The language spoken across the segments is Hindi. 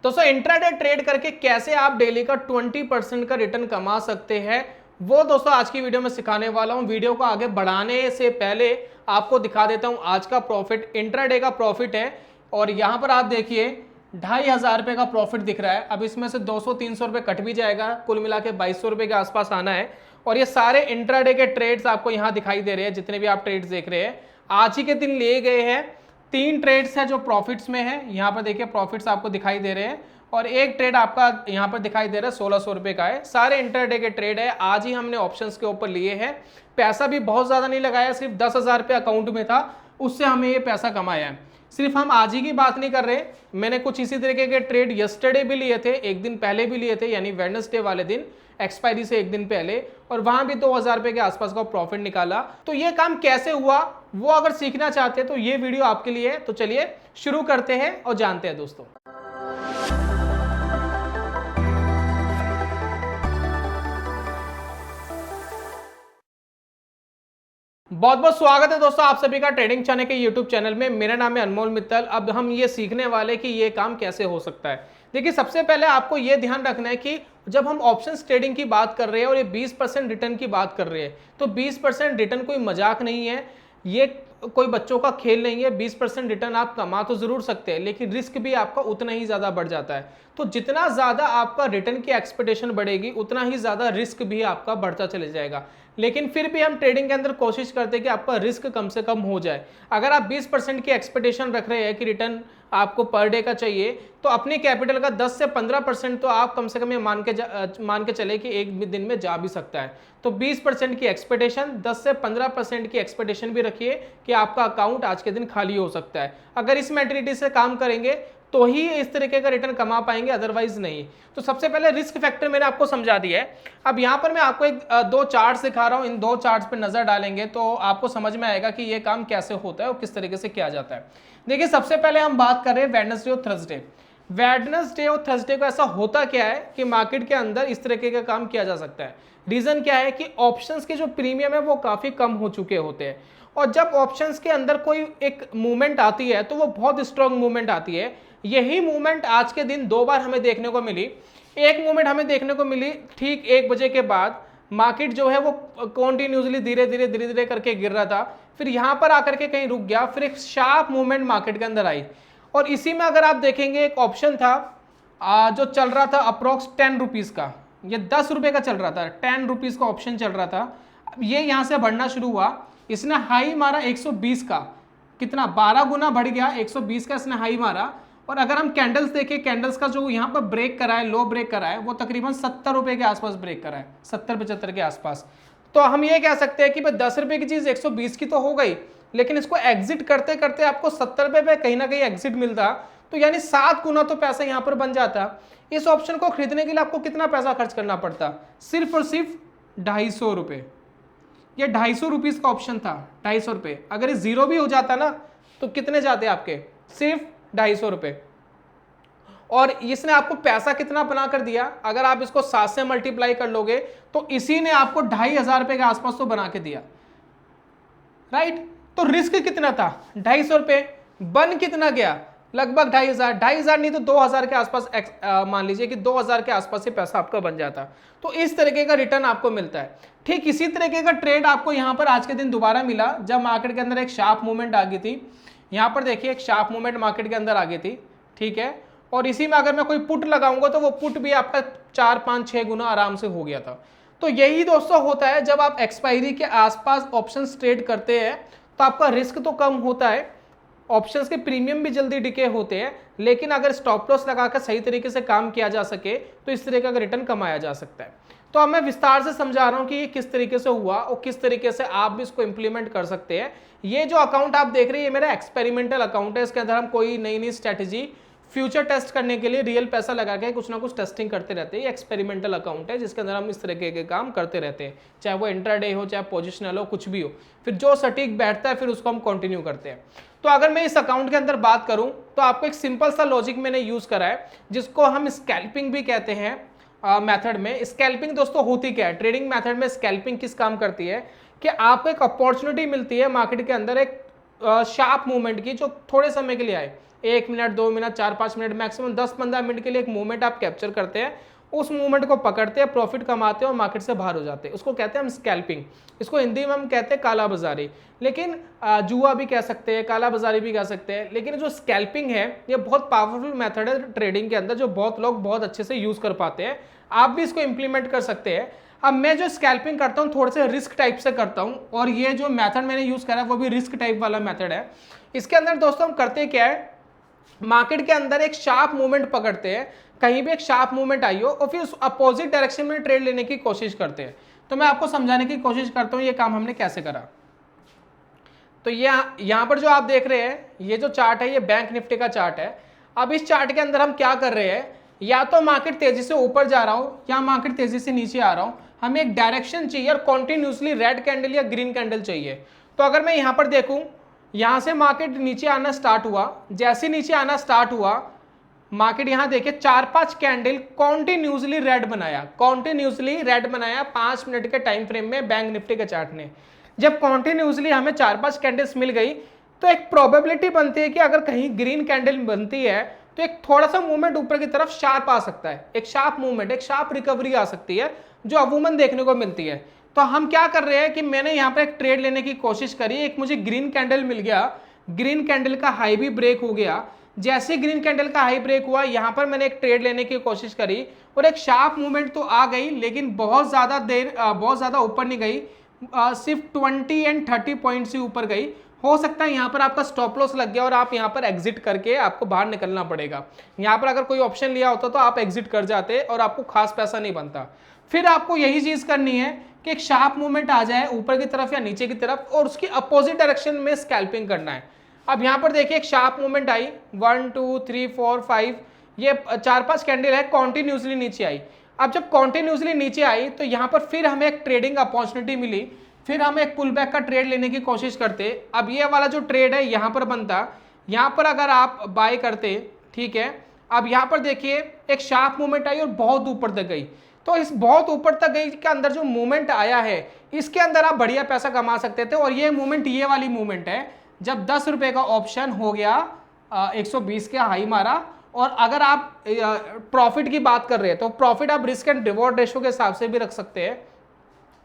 दोस्तों इंट्राडे ट्रेड करके कैसे आप डेली का 20% का रिटर्न कमा सकते हैं, वो दोस्तों आज की वीडियो में सिखाने वाला हूं। वीडियो को आगे बढ़ाने से पहले आपको दिखा देता हूं आज का प्रॉफिट, इंट्राडे का प्रॉफिट है। और यहां पर आप देखिए 2500 रुपए का प्रॉफिट दिख रहा है। अब इसमें से 200-300 रुपए कट भी जाएगा, कुल मिला के 2200 रुपए के आसपास आना है। और ये सारे इंट्राडे के ट्रेड्स आपको यहां दिखाई दे रहे हैं, जितने भी आप ट्रेड्स देख रहे हैं आज ही के दिन लिए गए हैं। 3 ट्रेड्स है जो प्रॉफिट्स में है, यहाँ पर देखिए प्रॉफिट्स आपको दिखाई दे रहे हैं। और एक ट्रेड आपका यहाँ पर दिखाई दे रहा है 1600 रुपए का है। सारे इंटरडे के ट्रेड है, आज ही हमने ऑप्शंस के ऊपर लिए हैं। पैसा भी बहुत ज़्यादा नहीं लगाया, सिर्फ 10,000 रुपये अकाउंट में था, उससे हमें ये पैसा कमाया है। सिर्फ हम आज ही की बात नहीं कर रहे, मैंने कुछ इसी तरीके के ट्रेड यस्टरडे भी लिए थे, एक दिन पहले भी लिए थे, यानी वेडनेसडे वाले दिन, एक्सपायरी से एक दिन पहले, और वहां भी 2000 रुपए के आसपास का प्रॉफिट निकाला। तो ये काम कैसे हुआ वो अगर सीखना चाहते हैं तो ये वीडियो आपके लिए है। तो चलिए शुरू करते हैं और जानते हैं दोस्तों। बहुत बहुत स्वागत है दोस्तों आप सभी का ट्रेडिंग चैनल के यूट्यूब चैनल में। मेरा नाम है अनमोल मित्तल। अब हम ये सीखने वाले कि ये काम कैसे हो सकता है। देखिए सबसे पहले आपको ये ध्यान रखना है कि जब हम ऑप्शंस ट्रेडिंग की बात कर रहे हैं और ये 20% रिटर्न की बात कर रहे हैं, तो 20% रिटर्न कोई मजाक नहीं है, ये कोई बच्चों का खेल नहीं है। 20% रिटर्न आप कमा तो जरूर सकते हैं, लेकिन रिस्क भी आपका उतना ही ज्यादा बढ़ जाता है। तो जितना ज्यादा आपका रिटर्न की एक्सपेक्टेशन बढ़ेगी, उतना ही ज्यादा रिस्क भी आपका बढ़ता चले जाएगा। लेकिन फिर भी हम ट्रेडिंग के अंदर कोशिश करते हैं कि आपका रिस्क कम से कम हो जाए। अगर आप 20% की एक्सपेक्टेशन रख रहे हैं कि रिटर्न आपको पर डे का चाहिए, तो अपनी कैपिटल का 10 से 15% तो आप कम से कम ये मान के चले कि एक दिन में जा भी सकता है। तो 20% की एक्सपेक्टेशन, 10 से 15% की एक्सपेक्टेशन भी रखिए कि आपका अकाउंट आज के दिन खाली हो सकता है। अगर इस मेंटालिटी से काम करेंगे तो ही इस तरीके का रिटर्न कमा पाएंगे, अदरवाइज नहीं। तो सबसे पहले रिस्क फैक्टर मैंने आपको समझा दिया है। अब यहाँ पर मैं आपको दो चार्ट सिखा रहा हूँ, इन 2 चार्ट्स पर नजर डालेंगे तो आपको समझ में आएगा कि ये काम कैसे होता है और किस तरीके से किया जाता है। देखिए सबसे पहले हम बात कर रहे हैं वेडनेसडे और थर्सडे। वेडनेसडे और थर्सडे को ऐसा होता क्या है कि मार्केट के अंदर इस तरीके का काम किया जा सकता है। रीजन क्या है कि ऑप्शंस के जो प्रीमियम है वो काफी कम हो चुके होते हैं, और जब ऑप्शंस के अंदर कोई एक मूवमेंट आती है तो वो बहुत स्ट्रॉन्ग मूवमेंट आती है। यही मूवमेंट आज के दिन 2 बार हमें देखने को मिली। एक मूवमेंट हमें देखने को मिली ठीक 1 बजे के बाद, मार्केट जो है वो कॉन्टिन्यूसली धीरे धीरे करके गिर रहा था, फिर यहां पर आकर के कहीं रुक गया, फिर एक शार्प मूवमेंट मार्केट के अंदर आई। और इसी में अगर आप देखेंगे एक ऑप्शन था जो चल रहा था अप्रोक्स 10 रुपीज का, ये 10 रुपए का चल रहा था, 10 रुपीज का ऑप्शन चल रहा था। ये यहां से बढ़ना शुरू हुआ, इसने हाई मारा 120 का, कितना 12 गुना बढ़ गया, 120 का इसने हाई मारा। और अगर हम कैंडल्स देखें, कैंडल्स का जो यहाँ पर ब्रेक करा है, लो ब्रेक करा है, वो तकरीबन 70 रुपए के आसपास ब्रेक करा है, 70-75 के आसपास। तो हम ये कह सकते हैं कि भाई 10 रुपए की चीज 120 की तो हो गई, लेकिन इसको एग्जिट करते करते आपको 70 रुपए पे कहीं ना कहीं एग्जिट मिलता, तो यानी 7 गुना तो पैसा यहाँ पर बन जाता। इस ऑप्शन को खरीदने के लिए आपको कितना पैसा खर्च करना पड़ता? सिर्फ और सिर्फ 250 रुपए। ये 250 रुपीज का ऑप्शन था, 250 रुपए। अगर ये जीरो भी हो जाता ना तो कितने जाते आपके? सिर्फ 250 रुपए। और इसने आपको पैसा कितना बना कर दिया? अगर आप इसको 7 से मल्टीप्लाई कर लोगे तो इसी ने आपको 2500 रुपए के आसपास तो बना के दिया, राइट? तो रिस्क कितना था? 250 रुपए। बन कितना गया? लगभग 2500 नहीं तो 2000 के आसपास, मान लीजिए कि 2000 के आसपास ये पैसा आपका बन जाता। तो इस तरीके का रिटर्न आपको मिलता है। ठीक इसी तरीके का ट्रेड आपको यहां पर आज के दिन दोबारा मिला, जब मार्केट के अंदर एक शार्प मूवमेंट आ गई थी। यहां पर देखिए एक शार्प मूवमेंट मार्केट के अंदर आ गई थी, ठीक है। और इसी में अगर मैं कोई पुट लगाऊंगा तो वो पुट भी आपका 4, 5, 6 गुना आराम से हो गया था। तो यही दोस्तों होता है, जब आप एक्सपायरी के आसपास ऑप्शंस ट्रेड करते हैं तो आपका रिस्क तो कम होता है, ऑप्शंस के प्रीमियम भी जल्दी डिके होते हैं, लेकिन अगर स्टॉप लॉस लगाकर सही तरीके से काम किया जा सके तो इस तरीके का रिटर्न कमाया जा सकता है। तो अब मैं विस्तार से समझा रहा हूं कि ये किस तरीके से हुआ और किस तरीके से आप भी इसको इंप्लीमेंट कर सकते हैं। ये जो अकाउंट आप देख रहे हैं, ये मेरा एक्सपेरिमेंटल अकाउंट है। इसके अंदर हम कोई नई स्ट्रैटेजी फ्यूचर टेस्ट करने के लिए रियल पैसा लगा के कुछ ना कुछ टेस्टिंग करते रहते हैं। ये एक्सपेरिमेंटल अकाउंट है जिसके अंदर हम इस तरीके के काम करते रहते हैं, चाहे वो इंट्राडे हो, चाहे पोजिशनल हो, कुछ भी हो। फिर जो सटीक बैठता है फिर उसको हम कंटिन्यू करते हैं। तो अगर मैं इस अकाउंट के अंदर बात करूं तो आपको एक सिंपल सा लॉजिक मैंने यूज करा है, जिसको हम स्कैल्पिंग भी कहते हैं। मेथड में स्कैल्पिंग दोस्तों होती क्या है? ट्रेडिंग मेथड में स्कैल्पिंग किस काम करती है कि आपको एक अपॉर्चुनिटी मिलती है मार्केट के अंदर एक शार्प मूवमेंट की, जो थोड़े समय के लिए आए, 1 minute, 2 minute, 4-5 minute, maximum 10-15 minute के लिए एक मूवमेंट आप कैप्चर करते हैं, उस मूवमेंट को पकड़ते हैं, प्रॉफिट कमाते हैं और मार्केट से बाहर हो जाते हैं। उसको कहते हैं हम स्कैल्पिंग, इसको हिंदी में हम कहते हैं काला बाजारी, लेकिन जुआ भी कह सकते हैं, काला बाजारी भी कह सकते हैं। लेकिन जो स्कैल्पिंग है ये बहुत पावरफुल मेथड है ट्रेडिंग के अंदर, जो बहुत लोग बहुत अच्छे से यूज कर पाते हैं। आप भी इसको इंप्लीमेंट कर सकते हैं। अब मैं जो स्कैल्पिंग करता हूँ थोड़े से रिस्क टाइप से करता हूँ, और ये जो मेथड मैंने यूज करा है वो भी रिस्क टाइप वाला मेथड है। इसके अंदर दोस्तों हम करते क्या है, मार्केट के अंदर एक शार्प मूवमेंट पकड़ते हैं, कहीं भी एक शार्प मूवमेंट आई हो और फिर उस अपोजिट डायरेक्शन में ट्रेड लेने की कोशिश करते हैं। तो मैं आपको समझाने की कोशिश करता हूं ये काम हमने कैसे करा। तो यहां पर जो आप देख रहे हैं ये जो चार्ट है ये बैंक निफ्टी का चार्ट है। अब इस चार्ट के अंदर हम क्या कर रहे हैं, या तो मार्केट तेजी से ऊपर जा रहा हो या मार्केट तेजी से नीचे आ रहा हो, हमें एक डायरेक्शन चाहिए और कॉन्टिन्यूसली रेड कैंडल या ग्रीन कैंडल चाहिए। तो अगर मैं यहां पर देखूं, यहां से मार्केट नीचे आना स्टार्ट हुआ, जैसे नीचे आना स्टार्ट हुआ मार्केट यहां देखिए 4-5 कैंडल कॉन्टिन्यूसली रेड बनाया, कॉन्टिन्यूसली रेड बनाया 5 मिनट के टाइम फ्रेम में बैंक निफ्टी के चार्ट ने। जब कॉन्टिन्यूसली हमें 4-5 कैंडल्स मिल गई तो एक प्रोबेबिलिटी बनती है कि अगर कहीं ग्रीन कैंडल बनती है तो एक थोड़ा सा मूवमेंट ऊपर की तरफ शार्प आ सकता है, एक शार्प मूवमेंट, एक शार्प रिकवरी आ सकती है जो अमूमन देखने को मिलती है। तो हम क्या कर रहे हैं कि मैंने यहाँ पर एक ट्रेड लेने की कोशिश करी, एक मुझे ग्रीन कैंडल मिल गया, ग्रीन कैंडल का हाई भी ब्रेक हो गया। जैसे ग्रीन कैंडल का हाई ब्रेक हुआ यहां पर मैंने एक ट्रेड लेने की कोशिश करी और एक शार्प मूवमेंट तो आ गई, लेकिन बहुत ज्यादा ऊपर नहीं गई, सिर्फ 20 एंड 30 पॉइंट से ऊपर गई। हो सकता है यहां पर आपका स्टॉप लॉस लग गया और आप यहां पर एग्जिट करके आपको बाहर निकलना पड़ेगा। यहां पर अगर कोई ऑप्शन लिया होता तो आप एग्जिट कर जाते और आपको खास पैसा नहीं बनता। फिर आपको यही चीज करनी है कि एक शार्प मूवमेंट आ जाए ऊपर की तरफ या नीचे की तरफ और उसकी अपोजिट डायरेक्शन में स्कैल्पिंग करना है। अब यहां पर देखिए एक शार्प मूवमेंट आई, 1 2 3 4 5, ये 4-5 कैंडल है कॉन्टिन्यूसली नीचे आई। अब जब कॉन्टिन्यूसली नीचे आई तो यहां पर फिर हमें एक ट्रेडिंग अपॉर्चुनिटी मिली, फिर हम एक पुल बैक का ट्रेड लेने की कोशिश करते। अब ये वाला जो ट्रेड है यहां पर बनता, यहां पर अगर आप बाय करते, ठीक है। अब यहां पर देखिए एक शार्प मूवमेंट आई और बहुत ऊपर तक गई। तो इस बहुत ऊपर तक गई के अंदर जो मूवमेंट आया है इसके अंदर आप बढ़िया पैसा कमा सकते थे। और ये मूवमेंट, ये वाली मूवमेंट है जब 10 रुपए का ऑप्शन हो गया 120 के हाई मारा। और अगर आप प्रॉफिट की बात कर रहे हैं तो प्रॉफिट आप रिस्क एंड रिवॉर्ड रेशो के हिसाब से भी रख सकते हैं।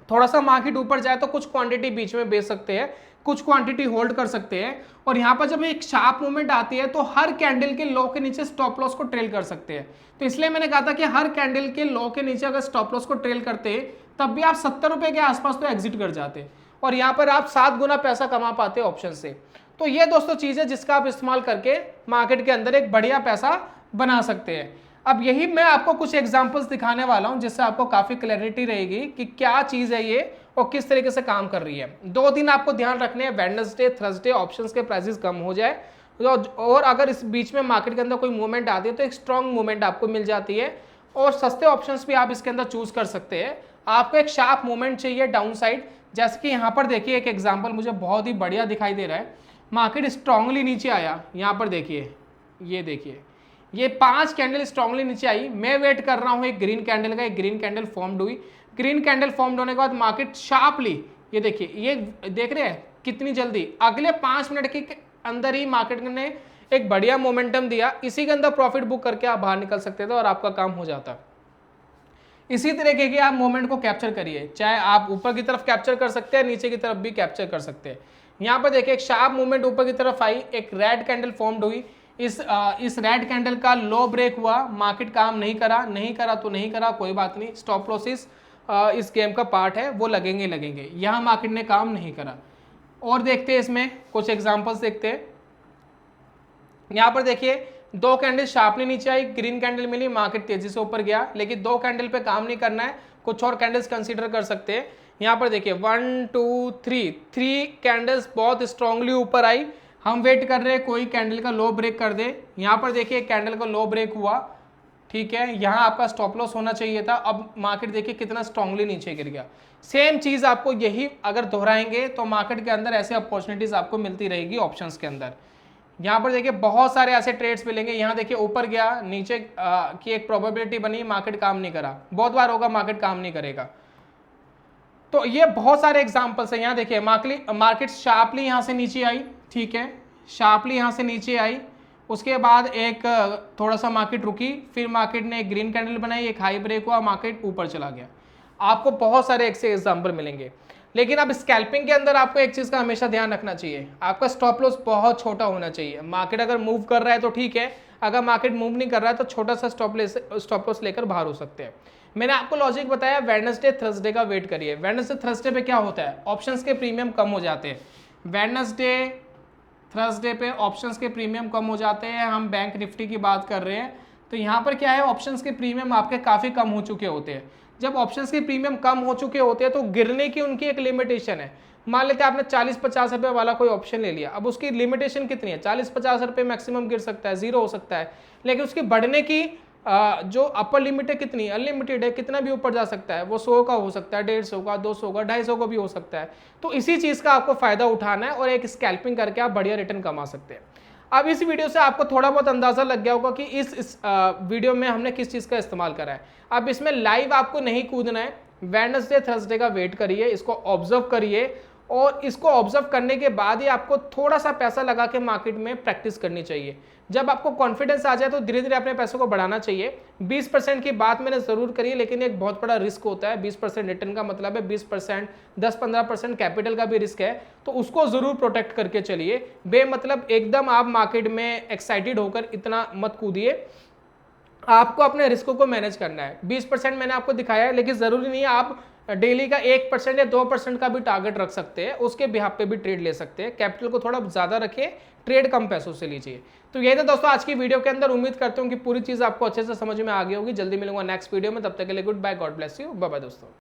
थोड़ा सा मार्केट ऊपर जाए तो कुछ क्वांटिटी बीच में बेच सकते हैं, कुछ क्वांटिटी होल्ड कर सकते हैं। और यहाँ पर जब एक शार्प मूवमेंट आती है तो हर कैंडल के लो के नीचे स्टॉप लॉस को ट्रेल कर सकते हैं। तो इसलिए मैंने कहा था कि हर कैंडल के लो के नीचे अगर स्टॉप लॉस को ट्रेल करते तब भी आप 70 रुपए के आसपास तो एग्जिट कर जाते और यहाँ पर आप 7 गुना पैसा कमा पाते ऑप्शन से। तो ये दोस्तों चीज है जिसका आप इस्तेमाल करके मार्केट के अंदर एक बढ़िया पैसा बना सकते हैं। अब यही मैं आपको कुछ एग्जांपल्स दिखाने वाला हूं जिससे आपको काफी क्लैरिटी रहेगी कि क्या चीज है ये और किस तरीके से काम कर रही है। 2 दिन आपको ध्यान रखने हैं, वेडनेसडे थर्सडे ऑप्शंस के प्राइसेस कम हो जाए और अगर इस बीच में मार्केट के अंदर कोई मूवमेंट आती है तो एक स्ट्रॉन्ग मूवमेंट आपको मिल जाती है और सस्ते ऑप्शंस भी आप इसके अंदर चूज कर सकते हैं। आपको एक शार्प मूवमेंट चाहिए डाउन साइड, जैसे कि यहाँ पर देखिए एक एग्जाम्पल मुझे बहुत ही बढ़िया दिखाई दे रहा है। मार्केट स्ट्रांगली नीचे आया, यहाँ पर देखिए, ये देखिए ये 5 कैंडल स्ट्रांगली नीचे आई। मैं वेट कर रहा हूँ एक ग्रीन कैंडल का, एक ग्रीन कैंडल फॉर्म्ड हुई। ग्रीन कैंडल फॉर्म्ड होने के बाद मार्केट शार्पली, ये देखिए, ये देख रहे हैं कितनी जल्दी अगले 5 मिनट के अंदर ही मार्केट ने एक बढ़िया मोमेंटम दिया। इसी के अंदर प्रॉफिट बुक करके आप बाहर निकल सकते थे और आपका काम हो जाता। इसी तरीके की आप मोमेंट को कैप्चर करिए, चाहे आप ऊपर की तरफ कैप्चर कर सकते हैं, नीचे की तरफ भी कैप्चर कर सकते हैं। यहाँ पर देखिए एक शार्प मूवमेंट ऊपर की तरफ आई, एक रेड कैंडल फॉर्म्ड हुई। इस रेड कैंडल का लो ब्रेक हुआ, मार्केट काम नहीं करा तो नहीं करा, कोई बात नहीं, स्टॉप लॉसेस इस गेम का पार्ट है, वो लगेंगे। यहाँ मार्केट ने काम नहीं करा। और देखते हैं इसमें कुछ एग्जांपल्स देखते हैं। यहाँ पर देखिए 2 कैंडल शार्पली नीचे आई, ग्रीन कैंडल मिली, मार्केट तेजी से ऊपर गया, लेकिन 2 कैंडल पे काम नहीं करना है, कुछ और कैंडल्स कंसीडर कर सकते हैं। यहाँ पर देखिए 1 2 3 कैंडल्स बहुत स्ट्रांगली ऊपर आई। हम वेट कर रहे हैं कोई कैंडल का लो ब्रेक कर दे। यहाँ पर देखिए कैंडल का लो ब्रेक हुआ, ठीक है, यहाँ आपका स्टॉप लॉस होना चाहिए था। अब मार्केट देखिए कितना स्ट्रांगली नीचे गिर गया। सेम चीज आपको यही अगर दोहराएंगे तो मार्केट के अंदर ऐसे अपॉर्चुनिटीज आपको मिलती रहेगी ऑप्शंस के अंदर। यहाँ पर देखिए बहुत सारे ऐसे ट्रेड्स मिलेंगे। यहाँ देखिए ऊपर गया, नीचे की एक प्रोबेबिलिटी बनी, मार्केट काम नहीं करा। बहुत बार होगा मार्केट काम नहीं करेगा। तो ये बहुत सारे एग्जांपल्स हैं। यहाँ देखिए मार्केट शार्पली यहाँ से नीचे आई, ठीक है, शार्पली यहाँ से नीचे आई, उसके बाद एक थोड़ा सा मार्केट रुकी, फिर मार्केट ने एक ग्रीन कैंडल बनाई, एक हाई ब्रेक हुआ, मार्केट ऊपर चला गया। आपको बहुत सारे एक से एग्जाम्पल मिलेंगे। लेकिन अब स्कैल्पिंग के अंदर आपको एक चीज़ का हमेशा ध्यान रखना चाहिए, आपका स्टॉप लॉस बहुत छोटा होना चाहिए। मार्केट अगर मूव कर रहा है तो ठीक है, अगर मार्केट मूव नहीं कर रहा है तो छोटा सा स्टॉप लॉस लेकर बाहर हो सकते हैं। मैंने आपको लॉजिक बताया, वेडनेसडे थर्सडे का वेट करिए। वेडनेसडे थर्सडे पे क्या होता है, ऑप्शंस के प्रीमियम कम हो जाते हैं। वेडनेसडे थर्सडे पे ऑप्शंस के प्रीमियम कम हो जाते हैं। हम बैंक निफ्टी की बात कर रहे हैं तो यहाँ पर क्या है, ऑप्शंस के प्रीमियम आपके काफ़ी कम हो चुके होते हैं। जब ऑप्शंस के प्रीमियम कम हो चुके होते हैं तो गिरने की उनकी एक लिमिटेशन है। मान लेते हैं आपने 40-50 रुपये वाला कोई ऑप्शन ले लिया, अब उसकी लिमिटेशन कितनी है, 40-50 रुपये मैक्सिमम गिर सकता है, जीरो हो सकता है। लेकिन उसकी बढ़ने की जो अपर लिमिट है कितनी, अनलिमिटेड है, कितना भी ऊपर जा सकता है। वो 100 का हो सकता है, 150 का, 200 का, 250 का भी हो सकता है। तो इसी चीज़ का आपको फायदा उठाना है और एक स्कैल्पिंग करके आप बढ़िया रिटर्न कमा सकते हैं। अब इस वीडियो से आपको थोड़ा बहुत अंदाजा लग गया होगा कि इस वीडियो में हमने किस चीज़ का इस्तेमाल करा है। अब इसमें लाइव आपको नहीं कूदना है, वेडनेसडे थर्सडे का वेट करिए, इसको ऑब्जर्व करिए और इसको ऑब्जर्व करने के बाद ही आपको थोड़ा सा पैसा लगा के मार्केट में प्रैक्टिस करनी चाहिए। जब आपको कॉन्फिडेंस आ जाए तो धीरे धीरे अपने पैसों को बढ़ाना चाहिए। 20% की बात मैंने जरूर करी, लेकिन एक बहुत बड़ा रिस्क होता है। 20% रिटर्न का मतलब है 20%, 10-15% कैपिटल का भी रिस्क है, तो उसको जरूर प्रोटेक्ट करके चलिए। बेमतलब एकदम आप मार्केट में एक्साइटेड होकर इतना मत कूदिए, आपको अपने रिस्क को मैनेज करना है। 20% मैंने आपको दिखाया है, लेकिन जरूरी नहीं है आप डेली का 1% या 2% का भी टारगेट रख सकते हैं, उसके बिहाफ पे भी ट्रेड ले सकते हैं। कैपिटल को थोड़ा ज्यादा रखिए, ट्रेड कम पैसों से लीजिए। तो यही था दोस्तों आज की वीडियो के अंदर। उम्मीद करता हूं कि पूरी चीज आपको अच्छे से समझ में आ गई होगी। जल्दी मिलूंगा नेक्स्ट वीडियो में, तब तक के लिए good bye, God bless you, bye bye दोस्तों।